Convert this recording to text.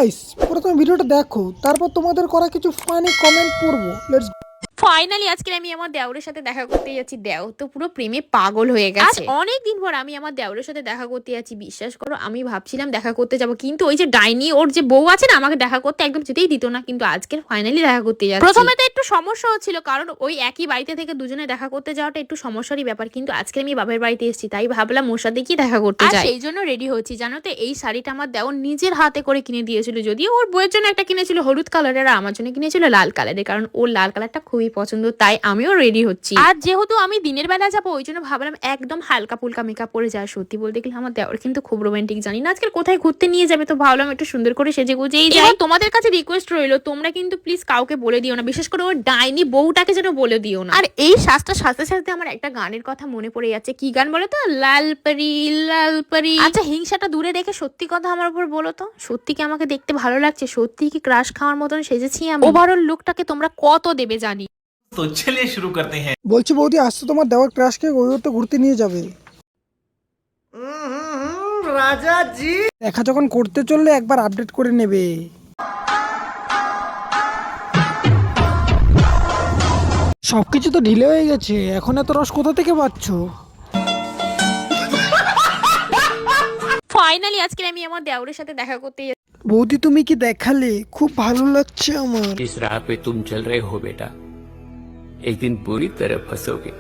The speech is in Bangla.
গাইস প্রথমে ভিডিওটা দেখো, তারপর তোমাদের করা কিছু ফানি কমেন্ট পড়বো। লেটস ফাইনালি আজকে আমি আমার দেওরের সাথে দেখা করতে যাচ্ছি। দেও তো পুরো প্রেমে পাগল হয়ে গেছে। অনেক দিন পর আমি আমার দেওরের সাথে দেখা করতে যাচ্ছি। বিশ্বাস করো, আমি ভাবছিলাম দেখা করতে যাব, কিন্তু ওই যে ডাইনি ওর যে বউ আছে না, আমাকে দেখা করতে একদম যেতেই দিত না। কিন্তু আজকে ফাইনালি দেখা করতে যাচ্ছি। প্রথমে তো একটু সমস্যা হচ্ছিল, কারণ ওই একই বাড়িতে থেকে দুজনে দেখা করতে যাওয়াটা একটু সমস্যারই ব্যাপার। কিন্তু আজকে আমি বাবার বাড়িতে এসেছি, তাই ভাবলাম ওর সাথে কি দেখা করতে যাই। সেই জন্য রেডি হচ্ছি। জানো তো, এই শাড়িটা আমার দেওর নিজের হাতে করে কিনে দিয়েছিল। যদিও ওর বউয়ের জন্য একটা কিনেছিল হলুদ কালারের, আর আমার জন্য কিনেছিল লাল কালারের, কারণ ওর লাল কালারটা খুবই পছন্দ। তাই আমিও রেডি হচ্ছি। আর যেহেতু আমি দিনের বেলা যাবো, ওই জন্য ভাবলাম একদম হালকা ফুলকা মেকআপ পরে যায়। সত্যি বলতে গেলে আমার দেওর কিন্তু খুব রোমান্টিক। জানি না আজকে কোথায় ঘুরতে নিয়ে যাবে, তো ভাবলাম একটু সুন্দর করে সেজে গুজেই যাই। তোমাদের কাছে রিকোয়েস্ট রইলো, তোমরা কিন্তু প্লিজ কাউকে বলে দিও না, বিশেষ করে ওর ডাইনি বউটাকে যেন বলে দিও না। আর এই সাজটা সাজতে সাজতে আমার একটা গানের কথা মনে পড়ে যাচ্ছে। কি গান বলো তো? লাল পরি লাল পরি। আচ্ছা, হিংসাটা দূরে রেখে সত্যি কথা আমার উপর বলো তো, সত্যি কি আমাকে দেখতে ভালো লাগছে? সত্যি কি ক্রাশ খাওয়ার মতন সেজেছি আমি? ওভারঅল লুকটাকে তোমরা কত দেবে জানি। तो चलिए शुरू करते हैं। বলছি বৌদি, আসছে তোমার দেওয়ার ক্রাশকে ওই তো ঘুরতে নিয়ে যাবে। राजा जी দেখা যখন করতে চললে একবার আপডেট করে নেবে। সবকিছু তো ঢিলে হয়ে গেছে, এখন এত রস কোথা থেকে পাচ্ছ? ফাইনালি আজকে আমি আমার দেওরের সাথে দেখা করতে বৌদি তুমি কি দেখালে, খুব ভালো লাগছে আমার। जिस राह पे तुम चल रहे हो बेटा, एक दिन बुरी तरह फंसोगे।